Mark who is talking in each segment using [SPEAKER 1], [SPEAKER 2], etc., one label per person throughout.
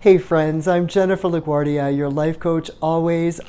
[SPEAKER 1] Hey friends, I'm Jennifer LaGuardia, your life coach, always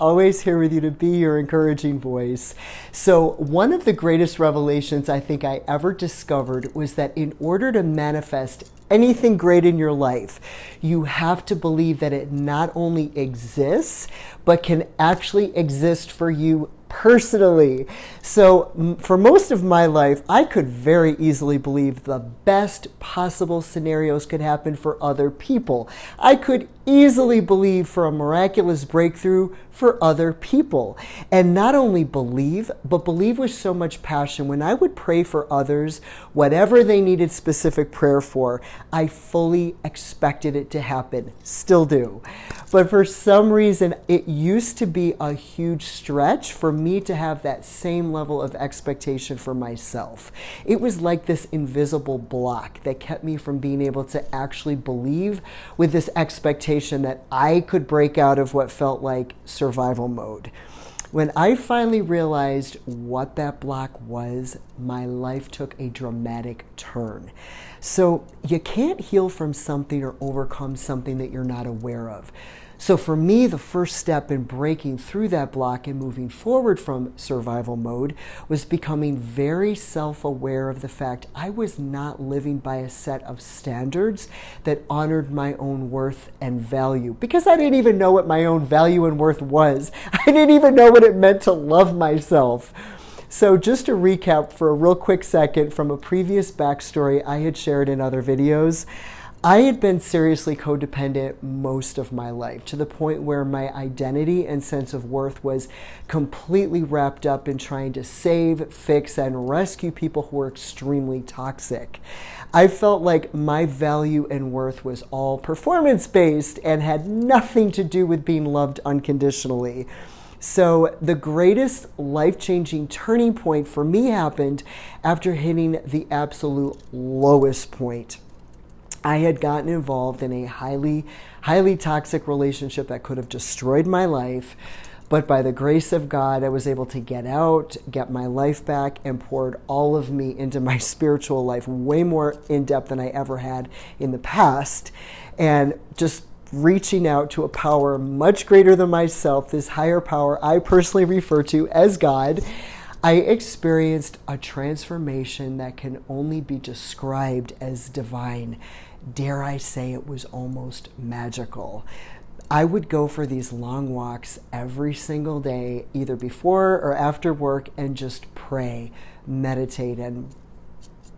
[SPEAKER 1] here with you to be your encouraging voice. So one of the greatest revelations I think I ever discovered was that in order to manifest anything great in your life, you have to believe that it not only exists, but can actually exist for you personally. So for most of my life, I could very easily believe the best possible scenarios could happen for other people. I could easily believe for a miraculous breakthrough for other people. And not only believe, but believe with so much passion. When I would pray for others, whatever they needed specific prayer for, I fully expected it to happen. Still do. But for some reason, it used to be a huge stretch for me to have that same level of expectation for myself. It was like this invisible block that kept me from being able to actually believe with this expectation that I could break out of what felt like survival mode. When I finally realized what that block was, my life took a dramatic turn. So you can't heal from something or overcome something that you're not aware of. So for me, the first step in breaking through that block and moving forward from survival mode was becoming very self-aware of the fact I was not living by a set of standards that honored my own worth and value, because I didn't even know what my own value and worth was. I didn't even know what it meant to love myself. So just to recap for a real quick second from a previous backstory I had shared in other videos, I had been seriously codependent most of my life, to the point where my identity and sense of worth was completely wrapped up in trying to save, fix, and rescue people who were extremely toxic. I felt like my value and worth was all performance-based and had nothing to do with being loved unconditionally. So the greatest life-changing turning point for me happened after hitting the absolute lowest point. I had gotten involved in a highly toxic relationship that could have destroyed my life, but by the grace of God, I was able to get out, get my life back, and poured all of me into my spiritual life, way more in depth than I ever had in the past, and just reaching out to a power much greater than myself, this higher power I personally refer to as God. I experienced a transformation that can only be described as divine. Dare I say it was almost magical. I would go for these long walks every single day, either before or after work, and just pray, meditate, and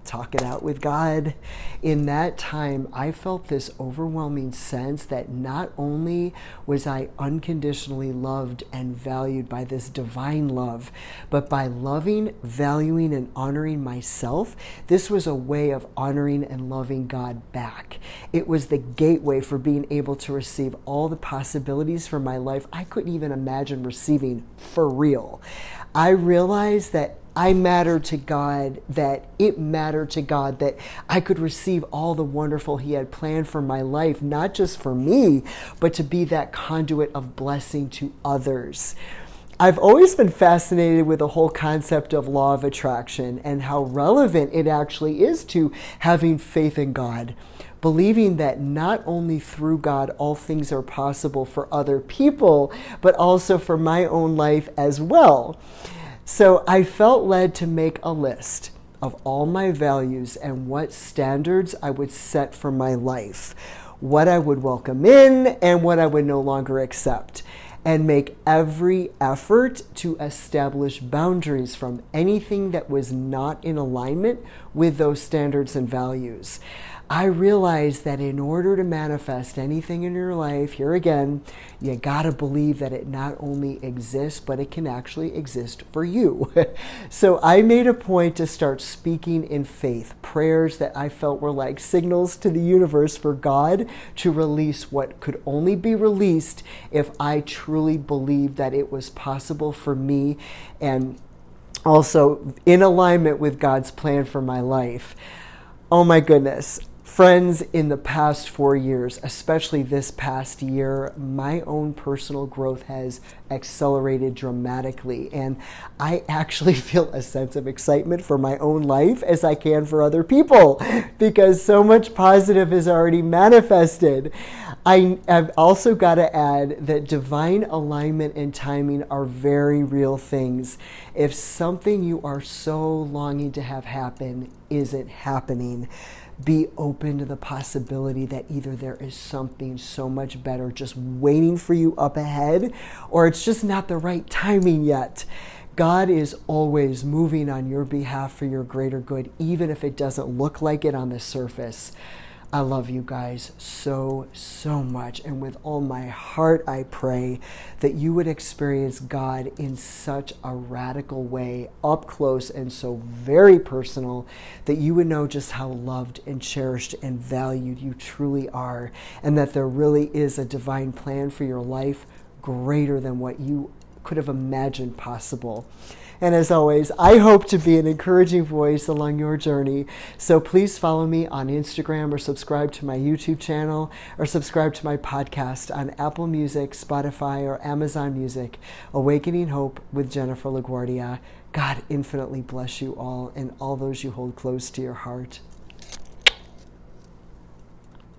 [SPEAKER 1] talk it out with God. In that time, I felt this overwhelming sense that not only was I unconditionally loved and valued by this divine love, but by loving, valuing, and honoring myself, this was a way of honoring and loving God back. It was the gateway for being able to receive all the possibilities for my life I couldn't even imagine receiving for real. I realized that I mattered to God, that it mattered to God, that I could receive all the wonderful He had planned for my life, not just for me, but to be that conduit of blessing to others. I've always been fascinated with the whole concept of law of attraction and how relevant it actually is to having faith in God, believing that not only through God all things are possible for other people, but also for my own life as well. So I felt led to make a list of all my values and what standards I would set for my life, what I would welcome in and what I would no longer accept, and make every effort to establish boundaries from anything that was not in alignment with those standards and values. I realized that in order to manifest anything in your life, here again, you gotta believe that it not only exists, but it can actually exist for you. So I made a point to start speaking in faith, prayers that I felt were like signals to the universe for God to release what could only be released if I truly believed that it was possible for me, and also in alignment with God's plan for my life. Oh my goodness. Friends, in the past 4 years, especially this past year, my own personal growth has accelerated dramatically. And I actually feel a sense of excitement for my own life as I can for other people because so much positive is already manifested. I've also got to add that divine alignment and timing are very real things. If something you are so longing to have happen isn't happening, be open to the possibility that either there is something so much better just waiting for you up ahead, or it's just not the right timing yet. God is always moving on your behalf for your greater good, even if it doesn't look like it on the surface. I love you guys so, so much. And with all my heart, I pray that you would experience God in such a radical way, up close and so very personal, that you would know just how loved and cherished and valued you truly are, and that there really is a divine plan for your life greater than what you could have imagined possible. And as always, I hope to be an encouraging voice along your journey. So please follow me on Instagram, or subscribe to my YouTube channel, or subscribe to my podcast on Apple Music, Spotify, or Amazon Music, Awakening Hope with Jennifer LaGuardia. God infinitely bless you all and all those you hold close to your heart.